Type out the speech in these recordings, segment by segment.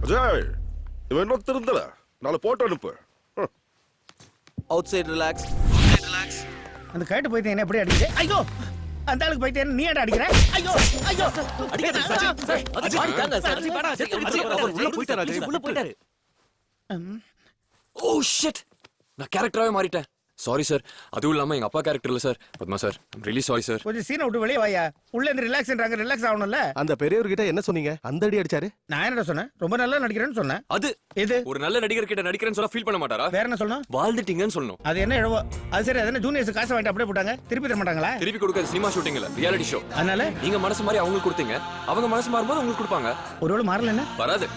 அஜய், இவன் இன்னும் திருந்தல. நாளை போட்டோ அனுப்பு. Out side relax. அந்த கைட்டு போயிட்டு என்ன எப்படி அடிக்கிறேன்? ஐயோ, அந்த ஆளுக்கு போயிட்டு நீ ஏன் அடிக்கிற? ஐயோ ஐயோ, அடிக்காதீங்க சார். அஜய் அடிக்காங்க சார். அவர் உள்ள போயிட்டாரு. அஜய் உள்ள போயிட்டாரு. ஓ ஷிட், நான் கேரக்டராவே மாறிட்டேன். Sorry sir. அதுவும் இல்லாம எங்க அப்பா கேரக்டர் இல்ல sir. Padma sir, I'm really sorry sir. கொஞ்சம் சீனை விட்டு வெளியே வாயா. உள்ள இருந்து ரிலாக்ஸ்ன்றாங்க, ரிலாக்ஸ் ஆகணும்ல. அந்த பெரியவர்கிட்ட என்ன சொன்னீங்க? அந்த அடி அடிச்சாரு. நான் என்ன சொன்னேன்? ரொம்ப நல்லா நடிக்கிறேன்னு சொன்னேன். அது இது ஒரு நல்ல நடிகர் கிட்ட நடிக்கிறேன்னு சொன்னா ஃபீல் பண்ண மாட்டாரா? வேற என்ன சொல்லணும்? வாழ்ந்துட்டீங்கன்னு சொல்லணும். அது என்ன இழவோ? அது சரி, அது என்ன ஜூனியர்ஸ் காசை வாங்கிட்டு அப்படியே போட்டாங்க, திருப்பி தர மாட்டாங்களா? திருப்பி கொடுக்க சினிமா ஷூட்டிங் இல்ல, ரியாலிட்டி ஷோ. அதனால நீங்க மனசு மாதிரி அவங்களுக்கு கொடுத்தீங்க, அவங்க மனசு மாறும்போது உங்களுக்கு கொடுப்பாங்க. ஒருவேளை மாறல என்ன? வராது.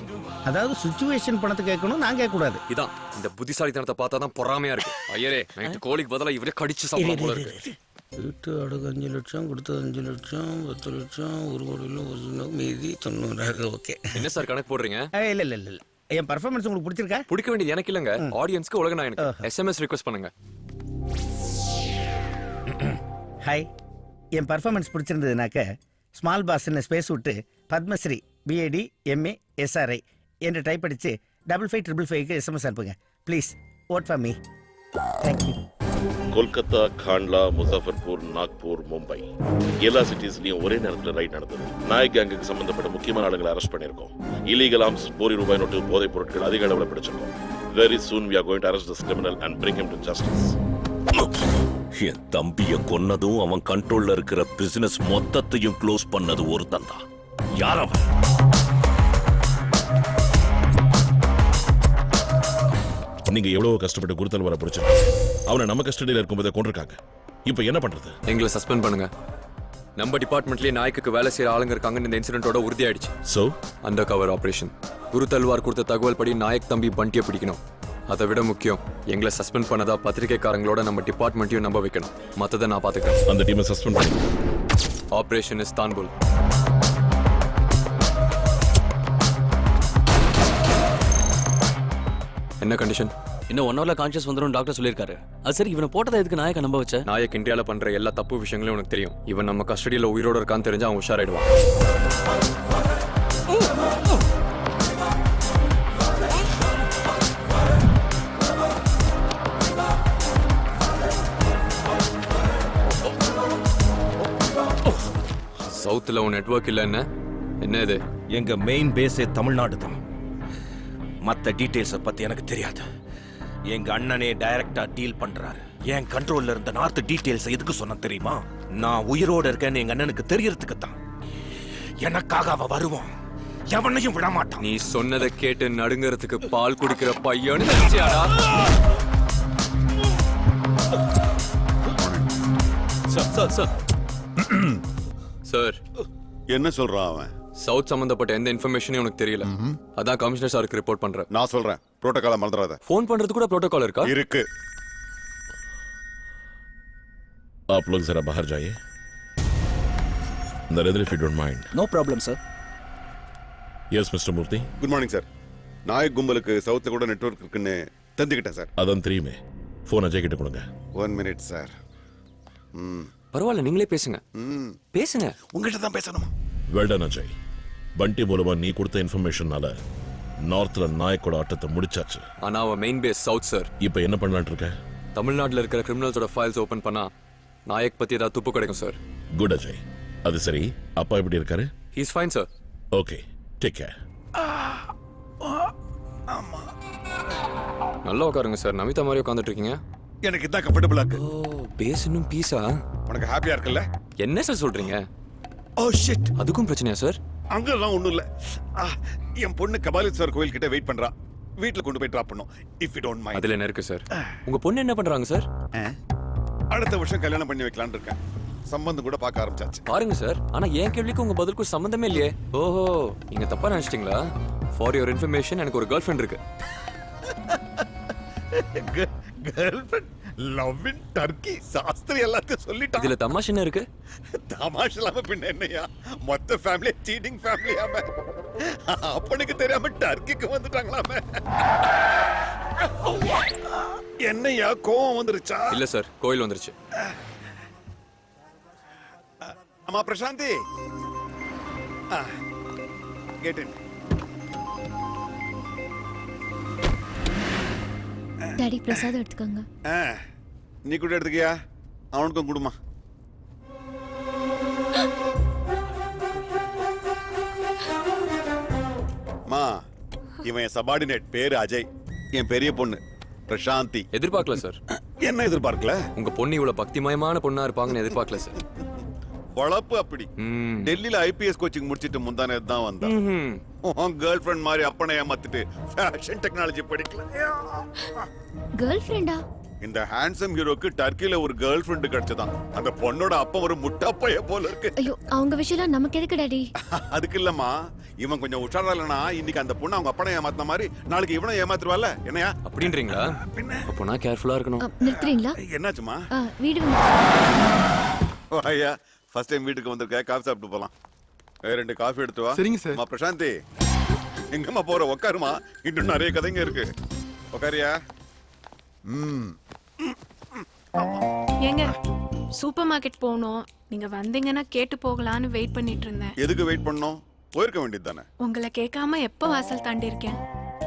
அதாவது சிச்சுவேஷன் பணத்தை கேட்கணும், நான் கேட்க கூடாது. இதான் இந்த புத்திசாலித்தனத்தை பார்த்தா தான் பொறாமையா இருக்கு. ஐயரே, நைட்டு கோழிக்கு பதிலா இவரே கடிச்சு சாப்பிட போல இருக்கு. வீட்டு அடகு 5 லட்சம், கொடுத்தது 5 லட்சம், 10 லட்சம், 1 கோடியில் மீதி 90. ஓகே. என்ன சார் கணக்கு போடுறீங்க? இல்ல இல்ல இல்ல, என் பர்ஃபார்மன்ஸ் உங்களுக்கு பிடிச்சிருக்கா? பிடிக்க வேண்டியது எனக்கு இல்லங்க, ஆடியன்ஸ்க்கு. உலக நாயனுக்கு SMS ரிக்வெஸ்ட் பண்ணுங்க. ஹாய், என் பர்ஃபார்மன்ஸ் பிடிச்சிருந்ததுனாக்க ஸ்மால் பாஸ்ன்னு ஸ்பேஸ் விட்டு பத்மஸ்ரீ BAD MA SRI என்று டைப் அடிச்சு 5555க்கு SMS அனுப்புங்க please. Vote for me. Thank you. Kolkata, Kandla, Muzaffarpur, Nagpur, Mumbai எல்லா சிட்டிஸ்லயும் ஒரே நேரத்தில் ரைட் நடந்தது. நாயக் கேங்குக்கு சம்பந்தப்பட்ட முக்கியமான ஆளுங்களை அரெஸ்ட் பண்ணியிருக்கோம். இல்லீகல் ஆர்ம்ஸ், கோடி ரூபாய் நோட்டு, போதைப் பொருட்கள் அதிக அளவில் பிடிச்சிருக்கோம். Very soon we are going to arrest this criminal and bring him to justice. என் தம்பிய கொன்னதும் அவன் கண்ட்ரோல்ல இருக்கிற பிசினஸ் மொத்தத்தையும் க்ளோஸ் பண்ணது ஒருத்தன் தான். யார் அவன்? நீங்க எவ்வளவு கஷ்டப்பட்டு குருத்தல் வர பிடிச்சிருக்கீங்க. அவனை நம்ம கஸ்டடியில் இருக்கும்போதே கொண்டிருக்காங்க. இப்போ என்ன பண்றது? எங்களை சஸ்பெண்ட் பண்ணுங்க. நம்ம டிபார்ட்மெண்ட்லயே நாய்க்கு வேலை செய்யற ஆளுங்க இருக்காங்கன்னு இந்த இன்சிடென்ட்டோட உறுதியாயிடுச்சு. So under cover operation. Guru Talwar கொடுத்த தகவல் படி நாயக் தம்பி பண்டியை பிடிக்கணும். அதை விட முக்கியம், எங்களை சஸ்பெண்ட் பண்ணதா பத்திரிகைக்காரங்களோட நம்ம டிபார்ட்மெண்ட்டையும் நம்ப வைக்கணும். மற்றதை நான் பார்த்துக்கிறேன். அந்த டீமை சஸ்பெண்ட் பண்ணுங்க. Operation Istanbul. என்ன கண்டிஷன்? இன்னும் 1 ஹவர்ல கான்ஷியஸ் வந்துரும் டாக்டர் சொல்லியிருக்காரு. அது சரி, இவனை போட்டதை எதுக்கு நாயக்க நம்ப வச்ச? நாயக் இந்தியாவில் பண்ற எல்லா தப்பு விஷயங்களையும் உனக்கு தெரியும். இவன் நம்ம கஸ்டடியில் உயிரோட இருக்கான்னு தெரிஞ்சா அவன் உஷாராயிடுவான். சவுத்துல உன் நெட்வொர்க் இல்ல. என்ன இது? எங்க மெயின் பேஸே தமிழ்நாடு தான். மத்த டீடைல்ஸ பத்தி எனக்கு தெரியாது. எங்க அண்ணனே டைரக்டா டீல் பண்றாரு. என் கண்ட்ரோல்ல இருந்த நார்த் டீடைல்ஸ் எதுக்கு சொன்ன தெரியுமா? நான் உயிரோட இருக்கேன்னு எங்க அண்ணனுக்கு தெரியறதுக்கு தான். எனக்காக அவ வருவான், எவனையும் விட மாட்டான். நீ சொன்னதை கேட்டு நடுங்கிறதுக்கு பால் குடிக்கிற பையன்னு நினைச்சியாடா? சார், என்ன சொல்றான் அவன்? சவுத் சம்பந்தப்பட்ட எந்த இன்ஃபர்மேஷனும் உனக்கு தெரியல. அதான் கமிஷனர் சாருக்கு ரிப்போர்ட் பண்றேன். நான் சொல்றேன், புரோட்டோகால மறந்துடாத. ஃபோன் பண்றது கூட புரோட்டோகால் இருக்கா? இருக்கு. आप लोग जरा बाहर जाइए. Narendra, if you don't mind. No problem sir. Yes, Mr. Murthy. Good morning sir. Nayak கும்பலுக்கு சவுத்துல கூட நெட்வொர்க் இருக்குன்னு தெரிஞ்சுக்கிட்டேன் சார். அதான் தெரியுமே. ஃபோன் அஜய் கிட்ட கொடுங்க. 1 மினிட் சார். பரவாயில்ல, நீங்களே பேசுங்க. பேசுங்க. உங்ககிட்ட தான் பேசணுமா? Well done, Ajay. பண்டி மூலமா நீ கொடுத்த இன்ஃபர்மேஷனால நார்த்ல நாயக்கோட ஆட்டத்தை முடிச்சாச்சு. ஆனா அவ மெயின் பேஸ் சவுத் சார். இப்போ என்ன பண்ணலாம்னு இருக்க? தமிழ்நாட்டில் இருக்கிற கிரிமினல்ஸோட ஃபைல்ஸ் ஓபன் பண்ணா நாயக் பத்தி ஏதாவது துப்பு கிடைக்கும் சார். குட் அஜய். அது சரி, அப்பா எப்படி இருக்காரு? He is fine sir. Okay, take care. நல்லா உட்காருங்க சார். நமிதா மாதிரி உட்காந்துட்டு இருக்கீங்க. எனக்கு இதான் கம்ஃபர்டபுளா இருக்கு. ஓ, பேஸ் இன்னும் பீஸா? உனக்கு ஹாப்பியா இருக்குல்ல? என்ன சார் சொல்றீங்க? Oh shit. அதுக்கும் பிரச்சனையா சார்? அங்கெல்லாம் ஒண்ணும் இல்ல. என் பொண்ணு கபாலீஸ்வர் கோயில் கிட்ட வெயிட் பண்றா. வீட்டுல கொண்டு போய் டிராப் பண்ணோம். If you don't mind. அதுல என்ன இருக்கு சார்? உங்க பொண்ணு என்ன பண்றாங்க சார்? அடுத்த வருஷம் கல்யாணம் பண்ணி வைக்கலாம்னு இருக்கேன். சம்பந்தம் கூட பார்க்க ஆரம்பிச்சாச்சு. பாருங்க சார், ஆனா என் கேள்விக்கு உங்க பதிலுக்கு சம்பந்தமே இல்லையே. ஓஹோ, நீங்க தப்பா நினைச்சிட்டீங்களா? ஃபார் யுவர் இன்ஃபர்மேஷன், எனக்கு ஒரு கேர்ள் ஃப்ரெண்ட் இருக்கு. Girlfriend? Love in Turkey? Shastri எல்லாத்தையும் சொல்லிட்டான். இதுல தமாஷ் என்ன இருக்கு? தமாஷ் இல்லாம பின்ன என்னையா? மொத்த ஃபேமிலி சீட்டிங் ஃபேமிலியாம. அப்பனுக்கு தெரியாம டர்க்கிக்கு வந்துட்டாங்களாமே. என்னையா கோவம் வந்துருச்சா? இல்ல சார், கோயில் வந்துருச்சு. அம்மா பிரசாந்தி, கெட் இன். டாடி பிரசாதம் எடுத்துக்கோங்க. நீ கூட எடுத்துக்கியா? அவனுக்கும் கொடுமா. மா, இவன் என் சபார்டினேட், பேரு அஜய். என் பெரிய பொண்ணு பிரசாந்தி. எதிர்பார்க்கல சார். என்ன எதிர்பார்க்கல? உங்க பொண்ணு இவ்வளவு பக்திமயமான பொண்ணா இருப்பாங்கன்னு எதிர்பார்க்கல சார். பொழப்பு அப்படி. டெல்லியில ஐபிஎஸ் கோச்சிங் முடிச்சிட்டு முந்தானே தான் வந்தான். உன் கேர்ள் ஃப்ரெண்ட் மாதிரி அப்பனை ஏமாத்திட்டு ஃபேஷன் டெக்னாலஜி படிக்கல. கேர்ள் ஃப்ரெண்டா? இந்த ஹேண்ட்ஸம் ஹீரோக்கு டர்க்கில ஒரு கேர்ள் ஃப்ரெண்ட் கிடைச்சதான். அந்த பொண்ணோட அப்பா ஒரு முட்டா பைய போல இருக்கு. ஐயோ, அவங்க விஷயம் நமக்கு எதுக்கு டாடி? அதுக்கு இல்லம்மா, இவன் கொஞ்சம் உஷாரா இல்லனா இன்னைக்கு அந்த பொண்ணு அவங்க அப்பனை ஏமாத்தின மாதிரி நாளைக்கு இவனை ஏமாத்துருவால. என்னையா அப்படின்றீங்களா? அப்போ நான் கேர்ஃபுல்லா இருக்கணும். நிறுத்துறீங்களா? என்னாச்சுமா? வீடு வந்து ஐயா, ஃபர்ஸ்ட் டைம் வீட்டுக்கு வந்திருக்க, காஃபி சாப்பிட்டு போலாம். 2 காஃபி எடுத்து வா. சரிங்க சார். அம்மா பிரசாந்தி, எங்கம்மா போற? உட்காருமா, இன்னும் நிறைய கதைங்க இருக்கு. உட்காரியா? ஏங்க, சூப்பர் மார்க்கெட் போகணும். நீங்க வந்தீங்கன்னா கேட்டு போகலான்னு வெயிட் பண்ணிட்டு இருந்தேன். எதுக்கு வெயிட் பண்ணோம்? போயிருக்க வேண்டியது தானே. உங்களை கேட்காம எப்ப வாசல் தாண்டி இருக்கேன்?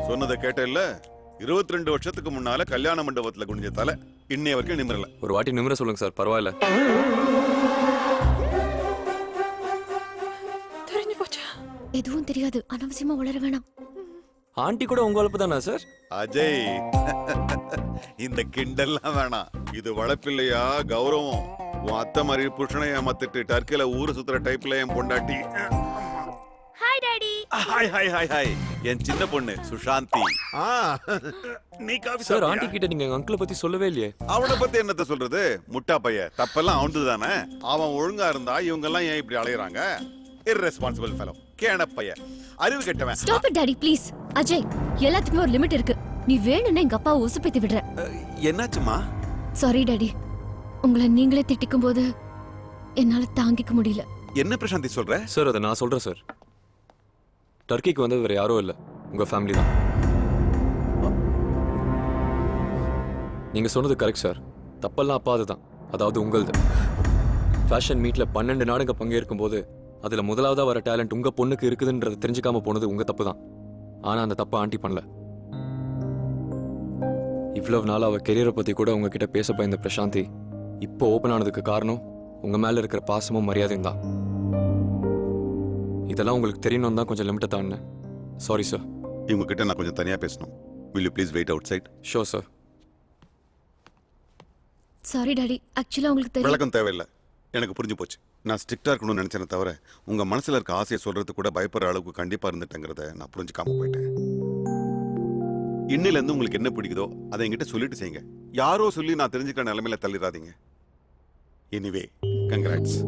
சொன்னதை கேட்ட இல்ல? 22 வருஷத்துக்கு முன்னால கல்யாண மண்டபத்துல குனிஞ்ச தலை இன்னைய வரைக்கும் நிமிரல. ஒரு வாட்டி நிமிர சொல்லுங்க சார், பரவாயில்ல. தெரிஞ்சு போச்சா? எதுவும் தெரியாது, அனாவசியமா உளர வேணாம். ஆண்டி கூட உங்க வளர்ப்பு தானா சார்? அஜய், இந்த கிண்டல்லாம் வேணாம். இது வளர்ப்பில்லையா, கௌரவம். உன் அத்தை மாதிரி புருஷனை ஏமாத்திட்டு டர்க்கில ஊரு சுத்துற டைப்ல என் பொண்டாட்டி. Hi daddy. Hi hi hi hi. என் சின்ன பொண்ணு சுஷாந்தி. நீ காஃபி சார், சாப்பிட்டியா? ஆண்டி கிட்ட நீங்க அங்கிளை பத்தி சொல்லவே இல்லையே. அவனை பத்தி என்னத்த சொல்றது? முட்டா பைய. தப்பெல்லாம் அவன்து தானே. அவன் ஒழுங்கா இருந்தா இவங்க எல்லாம் ஏன் இப்படி அலையறாங்க? irresponsible fellow. கேன பைய, அறிவு கெட்டவன். Stop it daddy please. Ajay, எல்லாத்துக்குமே ஒரு லிமிட் இருக்கு. நீ வேணும்னே எங்க அப்பாவை உசுப்பேத்தி விடுற. என்னாச்சுமா? சாரி டாடி, உங்களை நீங்களே திட்டிக்கும் போது என்னால தாங்கிக்க முடியல. என்ன பிரசாந்தி சொல்ற? சார், அதை நான் சொல்றேன் சார். டர்க்கிக்கு வந்தது வேற யாரும் இல்ல, உங்க ஃபேமிலி தான். நீங்க சொன்னது கரெக்ட் சார். தப்பெல்லாம் அப்பா அதுதான், அதாவது உங்களது. ஃபேஷன் மீட்ல 12 நாடுங்க பங்கேற்கும் போது அதுல முதலாவதா வர டேலண்ட் உங்க பொண்ணுக்கு இருக்குதுன்றதை தெரிஞ்சுக்காம போனது உங்க தப்பு தான். ஆனா அந்த தப்பை ஆண்டி பண்ணல. இவ்வளவு நாள் அவ கெரியரை பத்தி கூட உங்ககிட்ட பேச பயந்த பிரசாந்தி இப்போ ஓபன் ஆனதுக்கு காரணம் உங்க மேல இருக்கிற பாசமும் மரியாதையும் தான். இதெல்லாம் உங்களுக்கு தெரியணும் தான் கொஞ்சம் லிமிட்டை தாண்டினேன். Sorry sir. இவங்க கிட்ட நான் கொஞ்சம் தனியா பேசணும். will you please wait outside? Sure sir. Sorry daddy, ஆக்சுவலா உங்களுக்கு தெரியும். விளக்கம் தேவையில்லை, எனக்கு புரிஞ்சு போச்சு. நான் ஸ்ட்ரிக்டா இருக்கணும்னு நினைச்சேனே தவிர உங்க மனசுல இருக்க ஆசையை சொல்றது கூட பயப்படுற அளவுக்கு கண்டிப்பா இருந்துட்டேங்கிறத நான் புரிஞ்சுக்காம போயிட்டேன். இன்னில இருந்து உங்களுக்கு என்ன பிடிக்குதோ அதை என்கிட்ட சொல்லிட்டு செய்யுங்க. யாரோ சொல்லி நான் தெரிஞ்சுக்கிற நிலைமையில தள்ளிடாதீங்க. Anyway, congrats.